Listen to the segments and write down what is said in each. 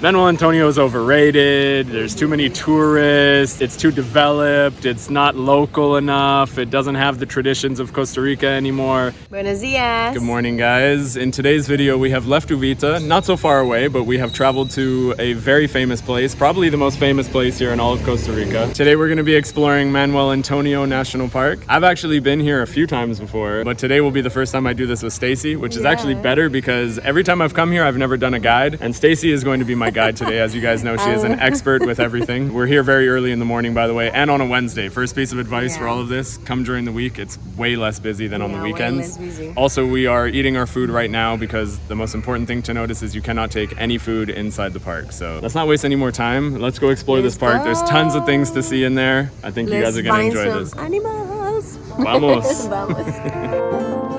Manuel Antonio is overrated. There's too many tourists. It's too developed. It's not local enough. It doesn't have the traditions of Costa Rica anymore. Buenos dias. Good morning, guys. In today's video, we have left Uvita, not so far away, but we have traveled to a very famous place, probably the most famous place here in all of Costa Rica. Today, we're going to be exploring Manuel Antonio National Park. I've actually been here a few times before, but today will be the first time I do this with Stacy, which is actually better because every time I've come here, I've never done a guide, and Stacy is going to be my guide today. As you guys know, she is an expert with everything. We're here very early in the morning, by the way, and on a Wednesday. First piece of advice for all of this, come during the week. It's way less busy than on the weekends. Also, we are eating our food right now because the most important thing to notice is you cannot take any food inside the park. So let's not waste any more time. Let's go explore this park. There's tons of things to see in there. I think you guys are going to enjoy this. Animals. Vamos. Vamos.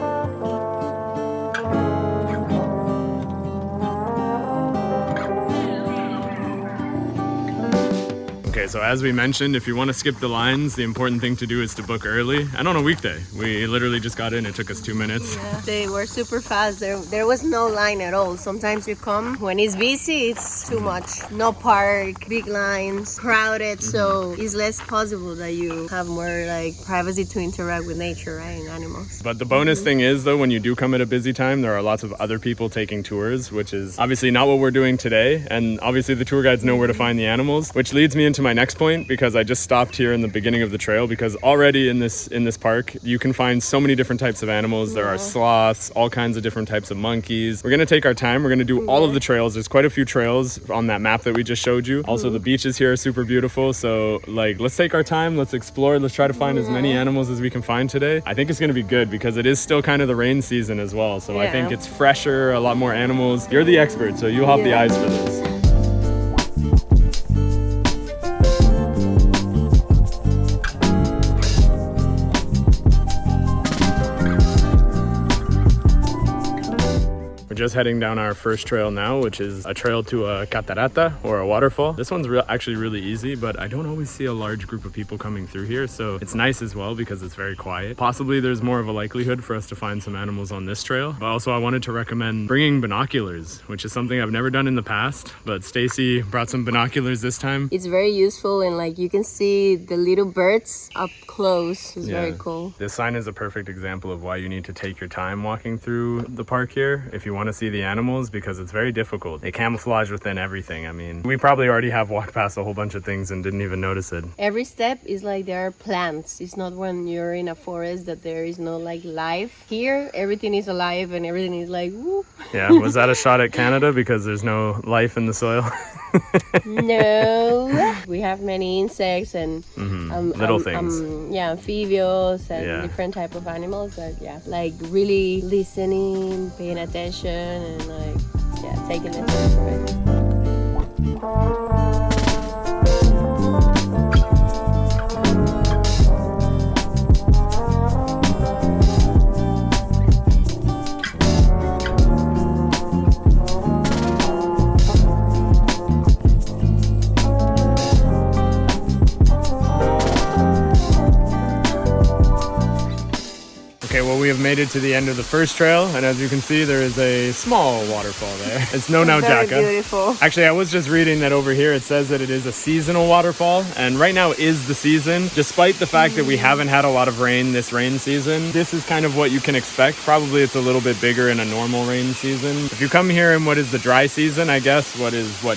Okay, so as we mentioned, if you want to skip the lines, the important thing to do is to book early. And on a weekday, we literally just got in. It took us 2 minutes. Yeah, they were super fast. There was no line at all. Sometimes you come, when it's busy, it's too much. No park, big lines, crowded. So it's less possible that you have more like privacy to interact with nature, right, and animals. But the bonus thing is, though, when you do come at a busy time, there are lots of other people taking tours, which is obviously not what we're doing today. And obviously the tour guides know where to find the animals, which leads me into my next point, because I just stopped here in the beginning of the trail, because already in this park you can find so many different types of animals. There are sloths, all kinds of different types of monkeys. We're gonna take our time. We're gonna do all of the trails. There's quite a few trails on that map that we just showed you. Also, the beaches here are super beautiful. So like, let's take our time, let's explore, let's try to find as many animals as we can find today. I think it's gonna be good because it is still kind of the rain season as well. So I think it's fresher, a lot more animals. You're the expert, so you'll have the eyes for this. Just heading down our first trail now, which is a trail to a catarata, or a waterfall. This one's actually really easy, but I don't always see a large group of people coming through here, so it's nice as well because it's very quiet. Possibly there's more of a likelihood for us to find some animals on this trail, but also I wanted to recommend bringing binoculars, which is something I've never done in the past, but Stacy brought some binoculars this time. It's very useful, and like you can see the little birds up close. It's very cool. This sign is a perfect example of why you need to take your time walking through the park here if you want to see the animals, because it's very difficult. They camouflage within everything. I mean, we probably already have walked past a whole bunch of things and didn't even notice it. Every step is like there are plants. It's not when you're in a forest that there is no like life. Here, everything is alive and everything is like whoop. Yeah, was that a shot at Canada because there's no life in the soil? No, we have many insects and little things. Amphibious and different type of animals that like really listening, paying attention, and like taking the time for it. We have made it to the end of the first trail, and as you can see, there is a small waterfall there. It's no Naujaca. Very beautiful. Actually, I was just reading that over here it says that it is a seasonal waterfall, and right now is the season. Despite the fact that we haven't had a lot of rain this rain season, this is kind of what you can expect. Probably it's a little bit bigger in a normal rain season. If you come here in what is the dry season, I guess,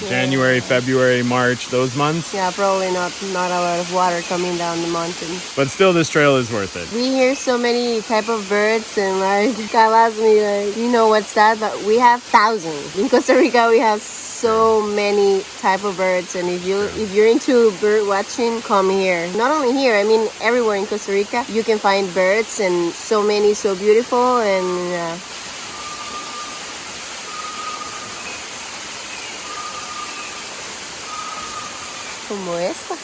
January, February, March, those months? Yeah, probably not a lot of water coming down the mountain. But still, this trail is worth it. We hear so many type of birds, and like Kyle asked me like, you know what's that? But we have thousands. In Costa Rica we have so many type of birds, and if you're into bird watching, come here. Not only here, I mean everywhere in Costa Rica you can find birds, and so many, so beautiful, and como esta.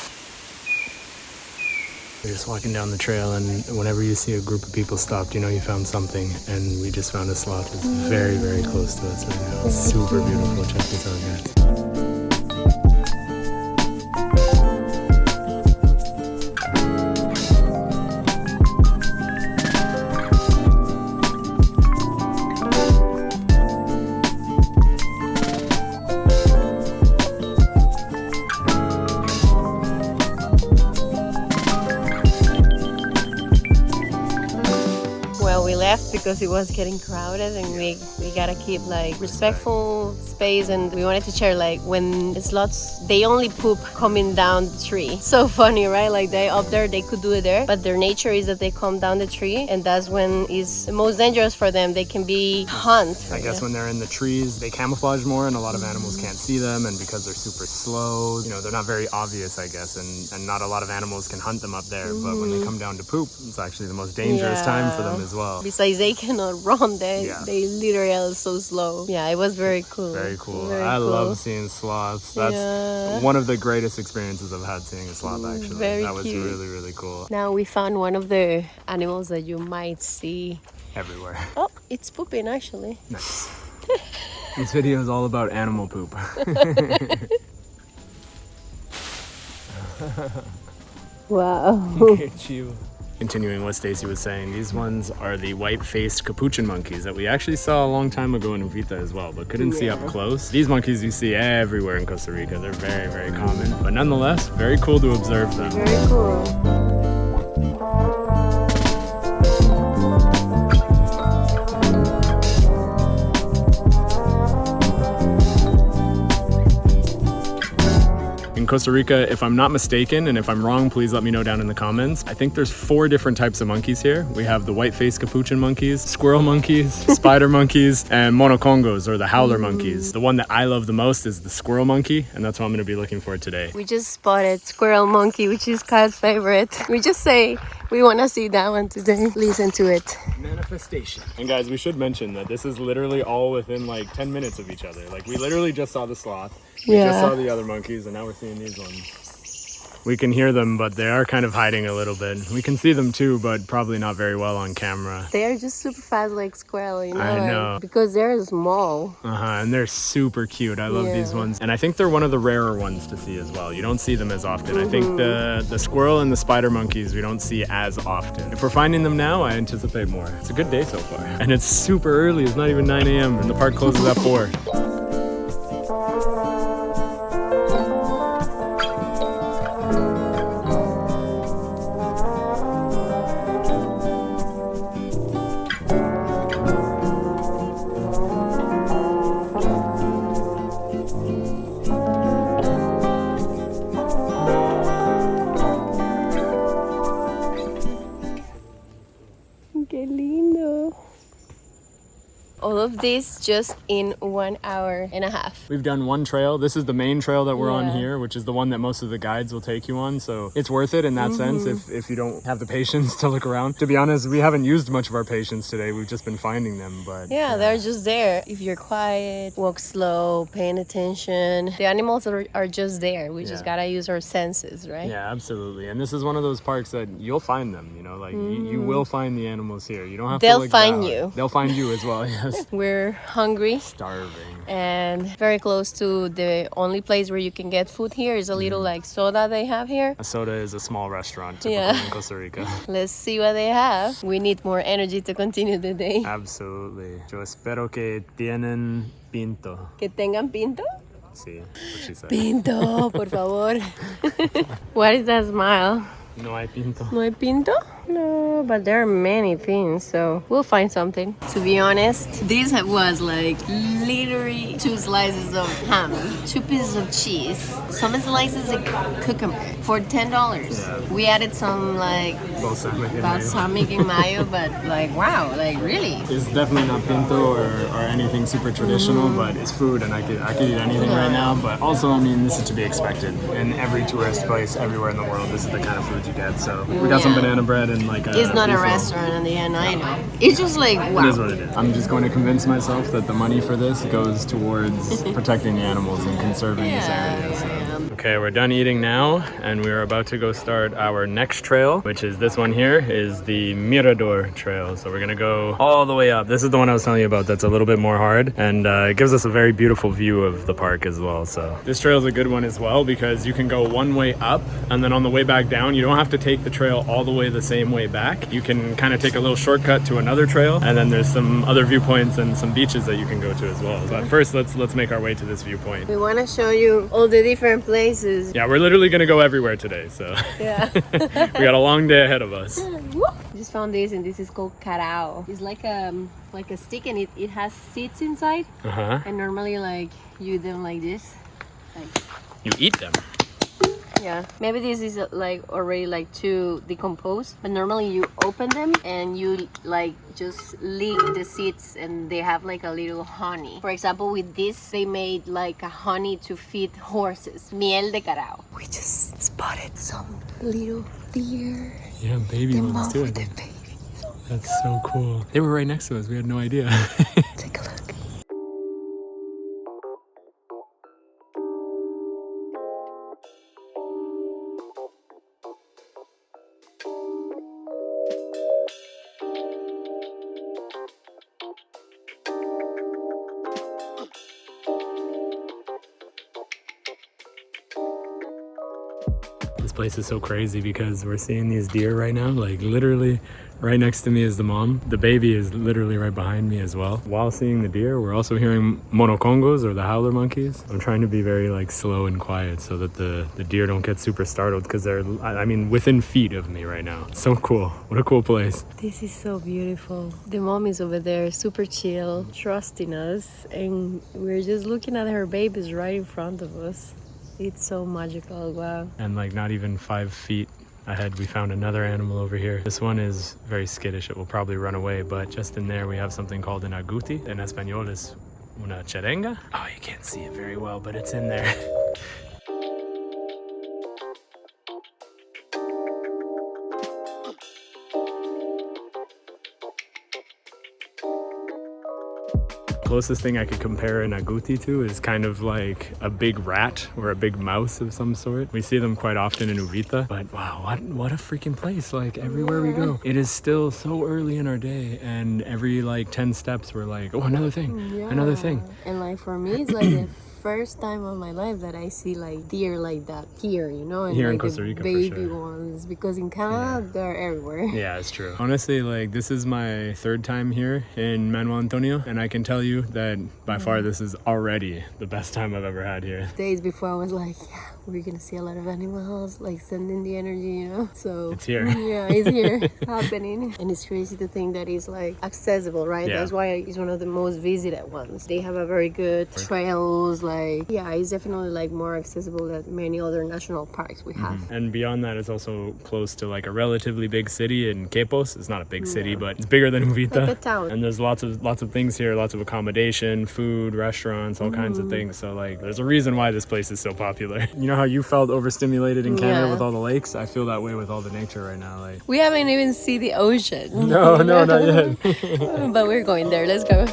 We're just walking down the trail, and whenever you see a group of people stopped, you know you found something, and we just found a sloth. It's very, very close to us right now. It's super beautiful. Check this out, guys. because it was getting crowded, and we gotta keep like respectful space, and we wanted to share like when sloths, they only poop coming down the tree. So funny, right? Like they up there, they could do it there, but their nature is that they come down the tree, and that's when it's the most dangerous for them. They can be hunt. I guess when they're in the trees, they camouflage more, and a lot of animals can't see them, and because they're super slow, you know, they're not very obvious, I guess, and not a lot of animals can hunt them up there. But when they come down to poop, it's actually the most dangerous time for them as well. Besides, they cannot run. They literally are so slow. Yeah, it was very cool. Very cool. Very I cool. love seeing sloths. That's one of the greatest experiences I've had seeing a sloth, actually. That was cute. really, really cool. Now we found one of the animals that you might see everywhere. Oh, it's pooping actually. Nice. This video is all about animal poop. Wow. Continuing what Stacy was saying, these ones are the white-faced capuchin monkeys that we actually saw a long time ago in Uvita as well, but couldn't see up close. These monkeys you see everywhere in Costa Rica. They're very, very common, but nonetheless, very cool to observe them. Very cool. In Costa Rica, if I'm not mistaken, and if I'm wrong, please let me know down in the comments. I think there's 4 different types of monkeys here. We have the white-faced capuchin monkeys, squirrel monkeys, spider monkeys, and monocongos, or the howler monkeys. The one that I love the most is the squirrel monkey, and that's what I'm going to be looking for today. We just spotted squirrel monkey, which is Kyle's favorite. We just say we want to see that one today. Listen to it. Manifestation. And guys, we should mention that this is literally all within like 10 minutes of each other. Like we literally just saw the sloth. We just saw the other monkeys, and now we're seeing these ones. We can hear them, but they are kind of hiding a little bit. We can see them too, but probably not very well on camera. They are just super fast like squirrel, you know? I know. Like, because they're small. And they're super cute. I love these ones. And I think they're one of the rarer ones to see as well. You don't see them as often. I think the squirrel and the spider monkeys we don't see as often. If we're finding them now, I anticipate more. It's a good day so far. And it's super early. It's not even 9 a.m. and the park closes at 4. Qué lindo. All of this just in 1 hour and a half. We've done one trail. This is the main trail that we're on here, which is the one that most of the guides will take you on. So it's worth it in that sense if you don't have the patience to look around. To be honest, we haven't used much of our patience today. We've just been finding them, but they're just there. If you're quiet, walk slow, paying attention, the animals are just there. We just gotta use our senses, right? Yeah, absolutely. And this is one of those parks that you'll find them, you know, like you will find the animals here. You don't have to look find out. you. They'll find you as well, yes. We're hungry. Starving. And very close to the only place where you can get food here is a little like soda they have here. A soda is a small restaurant typical in Costa Rica. Let's see what they have. We need more energy to continue the day. Absolutely. Yo espero que tienen pinto. Que tengan pinto? Sí, what she said. Pinto, por favor. What is that smile? No hay pinto. No hay pinto? No, but there are many things, so we'll find something. To be honest, this was like literally 2 slices of ham, 2 pieces of cheese, some slices of cucumber for $10. Yeah. We added some like balsamic and mayo, but like wow, like really. It's definitely not pinto or anything super traditional, but it's food and I could eat anything right now. But also, I mean, this is to be expected. In every tourist place everywhere in the world, this is the kind of food you get. So we got some banana bread and like it's not a restaurant in the end, I know. It's just like, wow. It is what it is. I'm just going to convince myself that the money for this goes towards protecting the animals and conserving this area. So. Okay, we're done eating now, and we're about to go start our next trail, which is this one here, is the Mirador Trail. So we're gonna go all the way up. This is the one I was telling you about that's a little bit more hard, and it gives us a very beautiful view of the park as well. So this trail is a good one as well because you can go one way up, and then on the way back down, you don't have to take the trail all the way the same way back. You can kind of take a little shortcut to another trail, and then there's some other viewpoints and some beaches that you can go to as well. But first, let's make our way to this viewpoint. We want to show you all the different places. Yeah, we're literally gonna go everywhere today, so yeah. we got a long day ahead of us. You just found this, and this is called carao. It's like a stick, and it has seeds inside. And normally like you eat them like this. Like, you eat them? Yeah, maybe this is like already like too decomposed, but normally you open them and you like just lick the seeds, and they have like a little honey. For example, with this they made like a honey to feed horses, miel de carao. We just spotted some little deer. Yeah, baby ones too. That's so cool. They were right next to us. We had no idea. Take a look. This place is so crazy because we're seeing these deer right now, like literally right next to me is the mom. The baby is literally right behind me as well. While seeing the deer, we're also hearing monocongos, or the howler monkeys. I'm trying to be very like slow and quiet so that the deer don't get super startled, because they're, I mean, within feet of me right now. So cool. What a cool place. This is so beautiful. The mom is over there, super chill, trusting us, and we're just looking at her babies right in front of us. It's so magical. Wow. And like not even 5 feet ahead, we found another animal over here. This one is very skittish. It will probably run away, but just in there we have something called an aguti. In Espanol is una cherenga. Oh, you can't see it very well, but it's in there. Closest thing I could compare an agouti to is kind of like a big rat or a big mouse of some sort. We see them quite often in Uvita, but wow, what a freaking place. Like everywhere we go, it is still so early in our day, and every like 10 steps we're like, oh, another thing, another thing. And like for me, it's like the first time of my life that I see like deer like that here, you know, and here like in Costa Rica, baby for sure. ones, because in Canada they're everywhere. Yeah, it's true. Honestly, like this is my 3rd time here in Manuel Antonio, and I can tell you that by far this is already the best time I've ever had here. Days before I was like, yeah, we're gonna see a lot of animals, like sending the energy, you know. So it's here. Yeah, it's here happening, and it's crazy to think that it's like accessible, right? Yeah. That's why it's one of the most visited ones. They have a very good trails, like yeah, it's definitely like more accessible than many other national parks we have. And beyond that, it's also close to like a relatively big city in Quepos. It's not a big city, but it's bigger than Uvita. Like a town. And there's lots of things here, lots of accommodation, food, restaurants, all kinds of things. So like there's a reason why this place is so popular. You know how you felt overstimulated in Canada with all the lakes? I feel that way with all the nature right now. Like we haven't even seen the ocean. No, not yet. But we're going there. Let's go.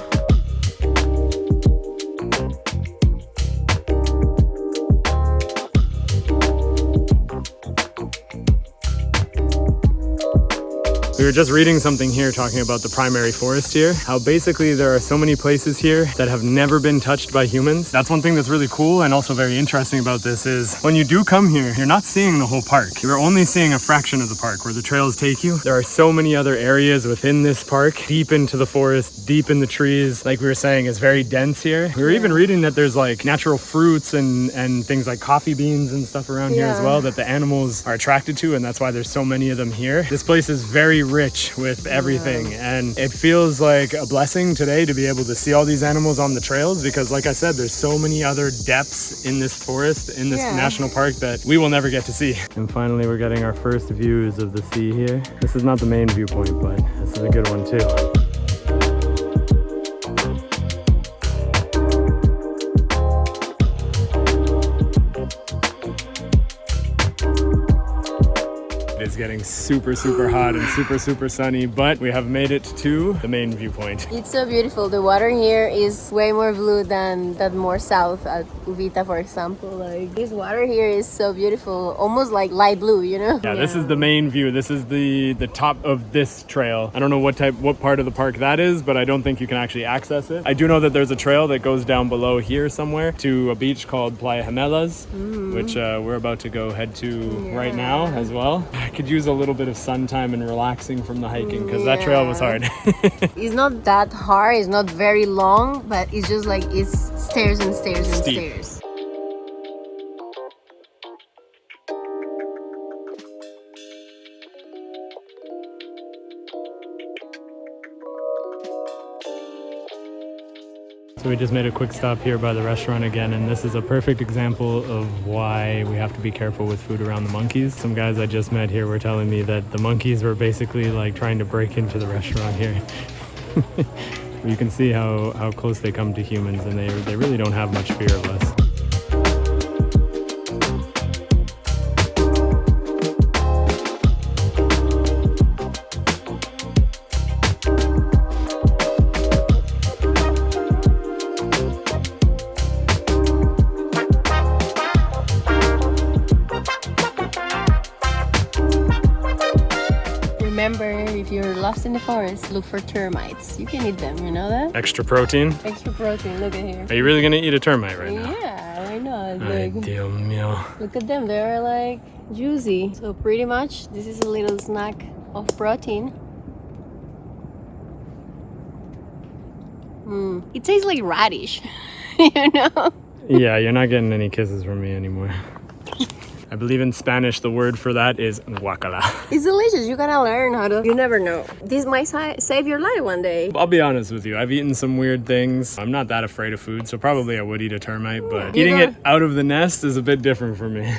We were just reading something here talking about the primary forest here, how basically there are so many places here that have never been touched by humans. That's one thing that's really cool and also very interesting about this is when you do come here, you're not seeing the whole park. You're only seeing a fraction of the park where the trails take you. There are so many other areas within this park, deep into the forest, deep in the trees. Like we were saying, it's very dense here. We were even reading that there's like natural fruits and things like coffee beans and stuff around here as well that the animals are attracted to, and that's why there's so many of them here. This place is very rich with everything, and it feels like a blessing today to be able to see all these animals on the trails, because like I said, there's so many other depths in this forest, in this national park, that we will never get to see. And finally we're getting our first views of the sea here. This is not the main viewpoint, but this is a good one too. It's getting super hot and super sunny, but we have made it to the main viewpoint. It's so beautiful. The water here is way more blue than more south at Uvita, for example. Like this water here is so beautiful, almost like light blue, you know? Yeah, this is the main view. This is the top of this trail. I don't know what part of the park that is, but I don't think you can actually access it. I do know that there's a trail that goes down below here somewhere to a beach called Playa Gemelas, which we're about to go head to right now as well. I could use a little bit of sun time and relaxing from the hiking, because that trail was hard. It's not that hard, it's not very long, but it's just like it's stairs and stairs and stairs. So we just made a quick stop here by the restaurant again, and this is a perfect example of why we have to be careful with food around the monkeys. Some guys I just met here were telling me that the monkeys were basically like trying to break into the restaurant here. You can see how close they come to humans, and they really don't have much fear of us. Remember, if you're lost in the forest, look for termites. You can eat them, you know that? Extra protein? Extra protein, look at here. Are you really gonna eat a termite right now? Yeah, why not? Ay, Look. Dios mío. Look at them, they're like juicy. So pretty much, this is a little snack of protein. It tastes like radish, you know? Yeah, you're not getting any kisses from me anymore. I believe in Spanish the word for that is guacala. It's delicious. You gotta learn how to. You never know. This might save your life one day. I'll be honest with you, I've eaten some weird things. I'm not that afraid of food, so probably I would eat a termite, but eating it out of the nest is a bit different for me.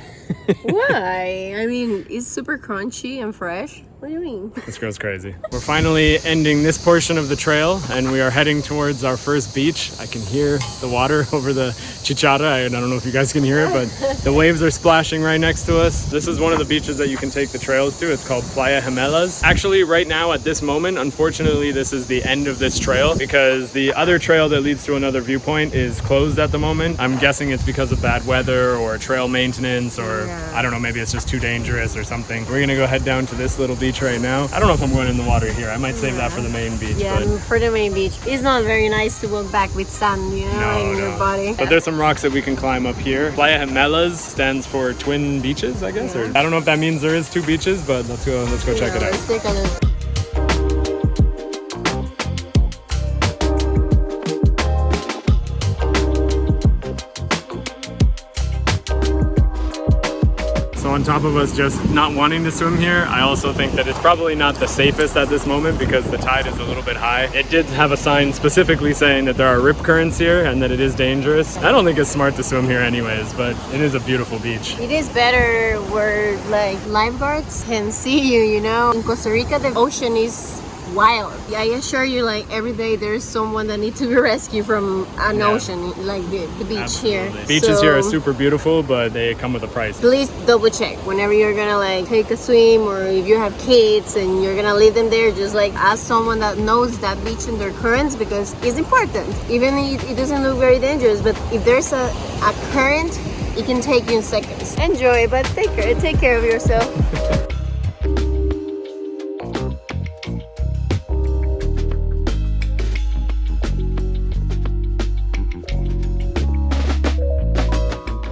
Why? I mean, it's super crunchy and fresh. What do you mean? This girl's crazy. We're finally ending this portion of the trail, and we are heading towards our first beach. I can hear the water over the chichara. I don't know if you guys can hear it, but the waves are splashing right next to us. This is one of the beaches that you can take the trails to. It's called Playa Gemelas. Actually, right now at this moment, unfortunately, this is the end of this trail because the other trail that leads to another viewpoint is closed at the moment. I'm guessing it's because of bad weather or trail maintenance, or I don't know, maybe it's just too dangerous or something. We're gonna go head down to this little beach right now. I don't know if I'm going in the water here. I might save that for the main beach. Yeah, but for the main beach. It's not very nice to walk back with sand, you know, in your body. But there's some rocks that we can climb up here. Playa Gemelas stands for twin beaches, I guess. Or I don't know if that means there is two beaches, but let's go check it out. Let's take a look. So on top of us just not wanting to swim here, I also think that it's probably not the safest at this moment because the tide is a little bit high. It did have a sign specifically saying that there are rip currents here and that it is dangerous. I don't think it's smart to swim here anyways, but it is a beautiful beach. It is better where like lifeguards can see you, you know. In Costa Rica, the ocean is wild. I assure you, like every day there's someone that needs to be rescued from an ocean, like the beach. Absolutely. Here. Beaches here are super beautiful, but they come with a price. Please double check whenever you're gonna like take a swim, or if you have kids and you're gonna leave them there, just like ask someone that knows that beach and their currents, because it's important. Even if it doesn't look very dangerous, but if there's a current, it can take you in seconds. Enjoy, but take care of yourself.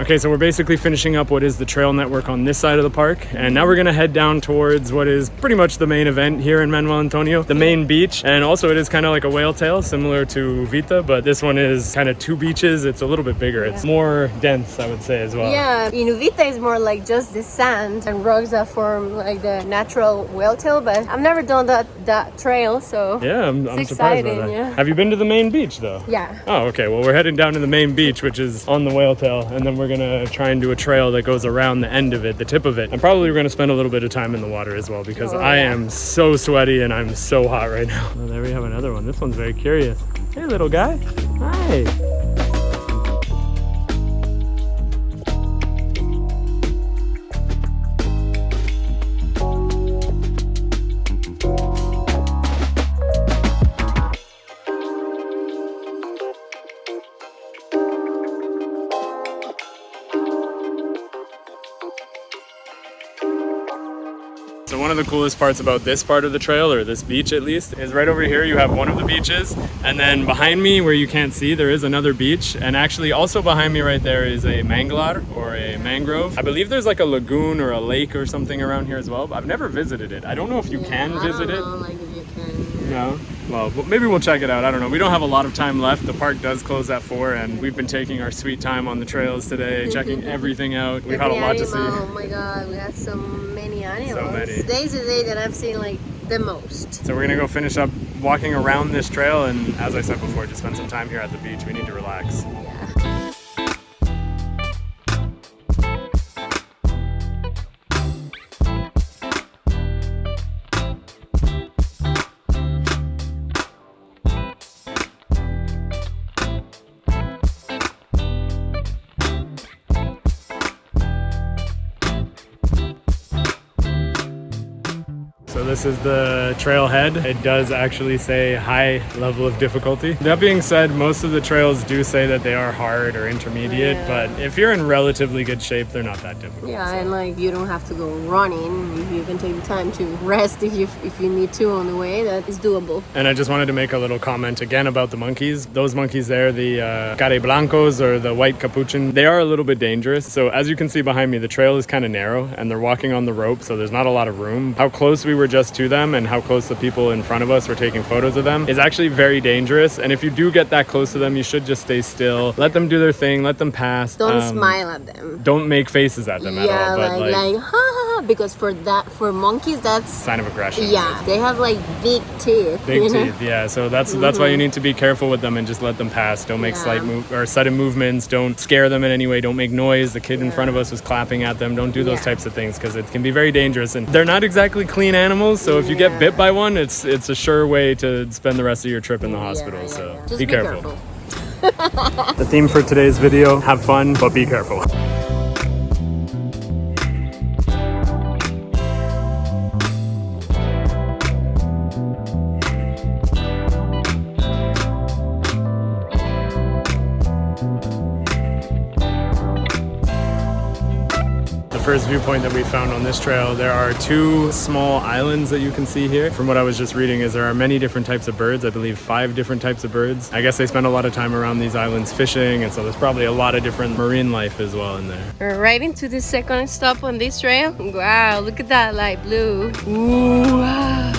Okay, so we're basically finishing up what is the trail network on this side of the park, and now we're gonna head down towards what is pretty much the main event here in Manuel Antonio, the main beach. And also it is kind of like a whale tail, similar to Vita, but this one is kind of two beaches. It's a little bit bigger. It's more dense, I would say, as well. Yeah, in Vita is more like just the sand and rocks that form like the natural whale tail, but I've never done that trail, so yeah, I'm surprised by that. Yeah. Have you been to the main beach though? Yeah. Oh, okay. Well, we're heading down to the main beach, which is on the whale tail, and then we're gonna try and do a trail that goes around the end of it, the tip of it. And probably we're gonna spend a little bit of time in the water as well, because I am so sweaty and I'm so hot right now. Well, there we have another one. This one's very curious. Hey, little guy. Hi. So one of the coolest parts about this part of the trail, or this beach at least, is right over here you have one of the beaches, and then behind me where you can't see there is another beach, and actually also behind me right there is a manglar, or a mangrove. I believe there's like a lagoon or a lake or something around here as well, but I've never visited it. I don't know if you can visit it. Like if you can. No? Well, maybe we'll check it out. I don't know. We don't have a lot of time left. The park does close at 4, and we've been taking our sweet time on the trails today, checking everything out. We've had a lot to see. Oh my god, we had so many animals. So many. Today's the day that I've seen like the most. So we're gonna go finish up walking around this trail, and as I said before, just spend some time here at the beach. We need to relax. Yeah. So this is the trailhead. It does actually say high level of difficulty. That being said, most of the trails do say that they are hard or intermediate, but if you're in relatively good shape, they're not that difficult. Yeah, and like you don't have to go running. You can take the time to rest if you need to on the way. That is doable. And I just wanted to make a little comment again about the monkeys. Those monkeys there, the care blancos or the white capuchin, they are a little bit dangerous. So as you can see behind me, the trail is kind of narrow and they're walking on the rope, so there's not a lot of room. How close we were just to them and how close the people in front of us were taking photos of them is actually very dangerous. And if you do get that close to them, you should just stay still, let them do their thing, let them pass. Don't smile at them. Don't make faces at them at all. But like ha ha ha, because for monkeys that's sign of aggression. Yeah, they have like big teeth. Big teeth, yeah. So that's why you need to be careful with them and just let them pass. Don't make sudden movements. Don't scare them in any way. Don't make noise. The kid in front of us was clapping at them. Don't do those types of things because it can be very dangerous. And they're not exactly clean animals. So if you get bit by one, it's a sure way to spend the rest of your trip in the hospital. So Just be careful. The theme for today's video: have fun, but be careful. First viewpoint that we found on this trail, there are two small islands that you can see here. From what I was just reading, is there are many different types of birds. I believe 5 different types of birds. I guess they spend a lot of time around these islands fishing, and so there's probably a lot of different marine life as well in there. We're arriving to the second stop on this trail. Wow, look at that light blue. Ooh, wow.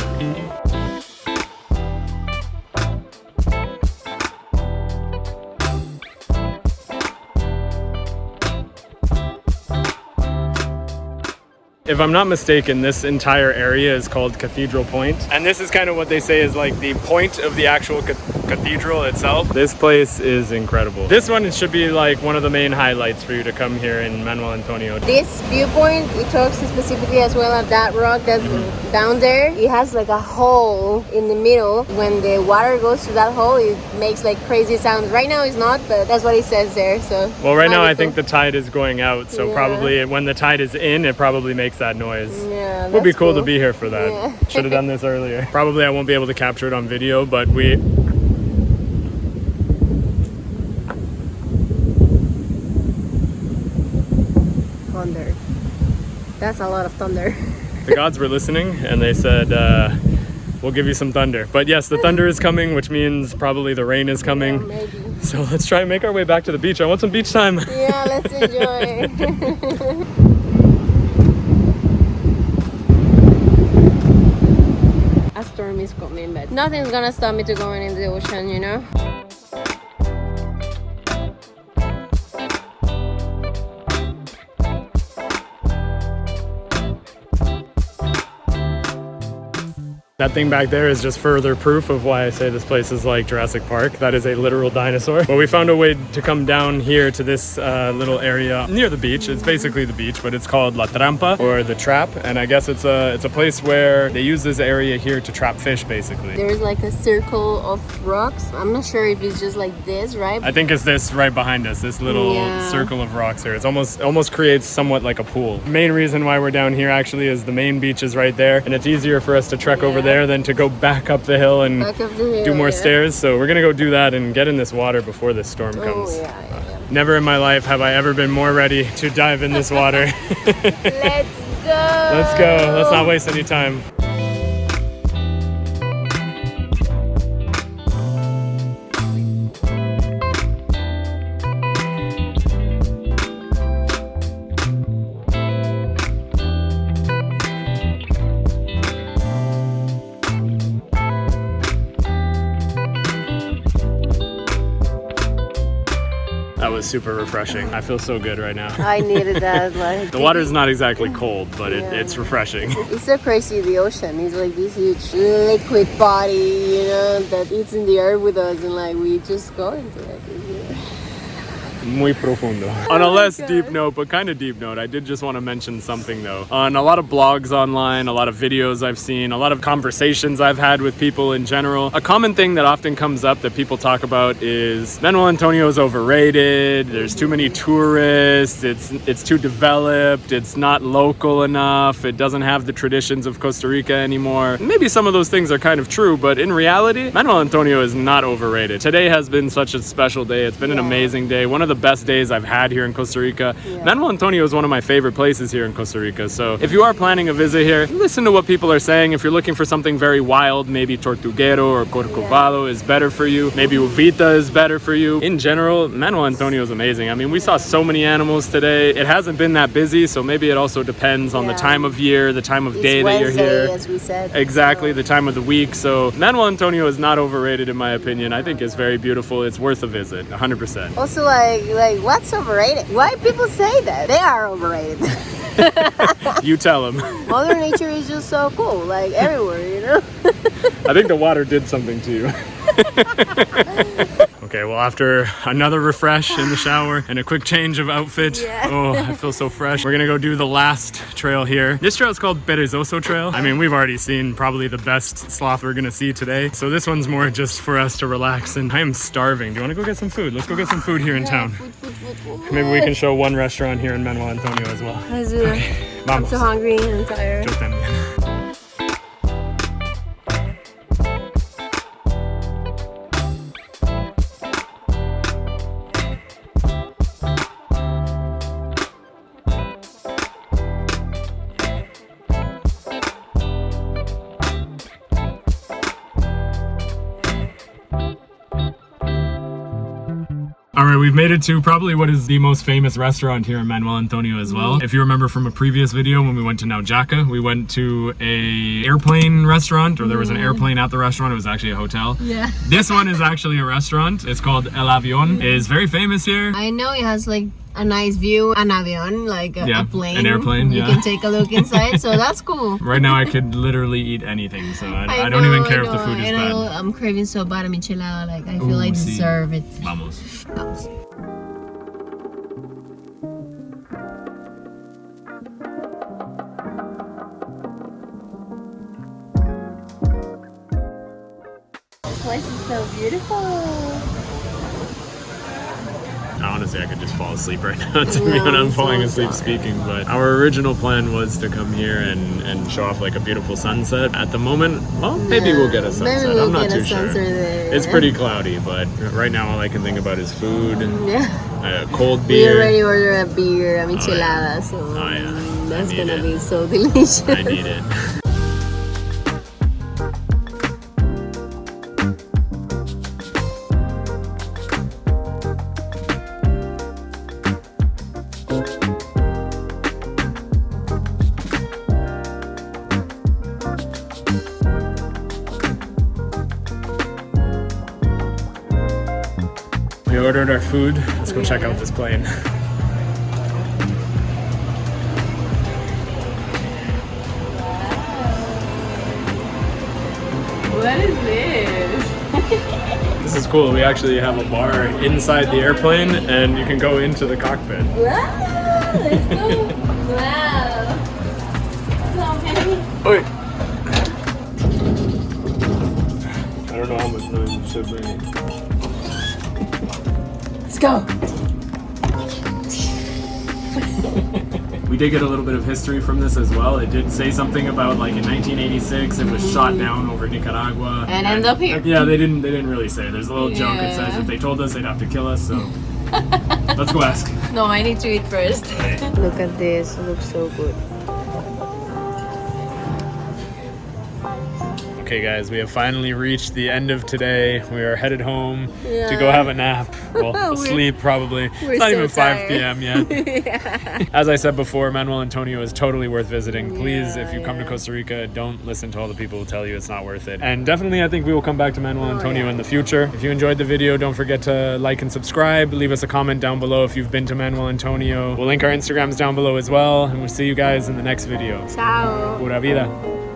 If I'm not mistaken, this entire area is called Cathedral Point. And this is kind of what they say is like the point of the actual cathedral itself. This place is incredible. This one should be like one of the main highlights for you to come here in Manuel Antonio. This viewpoint, it talks specifically as well of that rock that's down there. It has like a hole in the middle. When the water goes to that hole, it makes like crazy sounds. Right now it's not, but that's what it says there. So well, right now I think the tide is going out, so probably when the tide is in, it probably makes that noise. Yeah, would be cool to be here for that. Should have done this earlier. Probably I won't be able to capture it on video, but thunder. That's a lot of thunder. The gods were listening and they said, we'll give you some thunder. But yes, the thunder is coming, which means probably the rain is coming. Yeah, maybe. So let's try and make our way back to the beach. I want some beach time. Yeah, let's enjoy. A storm is coming, but nothing's gonna stop me to going in the ocean, you know? That thing back there is just further proof of why I say this place is like Jurassic Park. That is a literal dinosaur. Well, we found a way to come down here to this little area near the beach. It's basically the beach, but it's called La Trampa, or the trap. And I guess it's a place where they use this area here to trap fish, basically. There's like a circle of rocks. I'm not sure if it's just like this, right? I think it's this right behind us, this little circle of rocks here. It's almost creates somewhat like a pool. The main reason why we're down here actually is the main beach is right there, and it's easier for us to trek over there than to go back up the hill and do more stairs. So we're gonna go do that and get in this water before this storm comes. Never in my life have I ever been more ready to dive in this water. Let's go! Let's go. Let's not waste any time. super refreshing. I feel so good right now. I needed that. Like The water is not exactly cold, but Yeah. it's refreshing. It's so crazy. The ocean is like this huge liquid body, you know, that eats in the earth with us, and like we just go into it. Muy profundo. On a less deep note, but kind of deep note, I did just want to mention something though. On a lot of blogs online, a lot of videos I've seen, a lot of conversations I've had with people in general, a common thing that often comes up that people talk about is Manuel Antonio is overrated, there's too many tourists, it's too developed, it's not local enough, it doesn't have the traditions of Costa Rica anymore. Maybe some of those things are kind of true, but in reality, Manuel Antonio is not overrated. Today has been such a special day. It's been an amazing day. One of the best days I've had here in Costa Rica. Manuel Antonio is one of my favorite places here in Costa Rica. So if you are planning a visit here, listen to what people are saying. If you're looking for something very wild, maybe Tortuguero or Corcovado is better for you. Maybe Uvita is better for you. In general, Manuel Antonio is amazing. I mean, we saw so many animals today. It hasn't been that busy, so maybe it also depends on the time of year, the time of day that you're here. As we said. Exactly, the time of the week. So Manuel Antonio is not overrated in my opinion. I think it's very beautiful. It's worth a visit, 100%. Also, like what's overrated? Why people say that? They are overrated. You tell him. Mother Nature is just so cool, like everywhere, you know? I think the water did something to you. Okay, well, after another refresh in the shower and a quick change of outfit, oh, I feel so fresh. We're gonna go do the last trail here. This trail is called Perezoso Trail. I mean, we've already seen probably the best sloth we're gonna see today. So this one's more just for us to relax, and I am starving. Do you wanna go get some food? Let's go get some food here in town. Food. Maybe we can show one restaurant here in Manuel Antonio as well. Let's do it. I'm so hungry and tired. Yo también. All right, we've made it to probably what is the most famous restaurant here in Manuel Antonio as well. If you remember from a previous video when we went to Naujaca, we went to a airplane restaurant, or there was an airplane at the restaurant. It was actually a hotel. Yeah. This one is actually a restaurant. It's called El Avión. It is very famous here. I know it has like a nice view, an avión, like a plane. An airplane, You can take a look inside, so that's cool. Right now I could literally eat anything, so I don't even care if the food is and bad. I'm craving so bad a michelada, like I feel like I deserve it. Vamos. Vamos. This place is so beautiful. Honestly, I could just fall asleep right now. To be honest, I'm falling asleep speaking, but our original plan was to come here and show off like a beautiful sunset. At the moment, well, maybe we'll get a sunset. Maybe we'll I'm not get too a sure. sunset there, It's pretty cloudy, but right now all I can think about is food, cold We beer. already ordered a beer, a michelada, so that's gonna be so delicious. I need it. We ordered our food. Let's go check out this plane. What is this? This is cool. We actually have a bar inside the airplane, and you can go into the cockpit. Wow, let's go. Wow. So many. Oi. I don't know how much noise it should bring. Let's go. We did get a little bit of history from this as well. It did say something about like in 1986 it was shot down over Nicaragua. And ended up here. Yeah, they didn't really say. There's a little joke. It says if they told us they'd have to kill us, so let's go ask. No, I need to eat first. Look at this. It looks so good. Okay guys, we have finally reached the end of today. We are headed home to Yeah. go have a nap. Well, sleep probably. It's not so even 5 tired. p.m. yet. Yeah. As I said before, Manuel Antonio is totally worth visiting. Please, Yeah, if you come to yeah. Costa Rica, don't listen to all the people who tell you it's not worth it. And definitely, I think we will come back to Manuel Antonio yeah. in the future. If you enjoyed the video, don't forget to like and subscribe. Leave us a comment down below if you've been to Manuel Antonio. We'll link our Instagrams down below as well. And we'll see you guys in the next video. Ciao. Pura vida.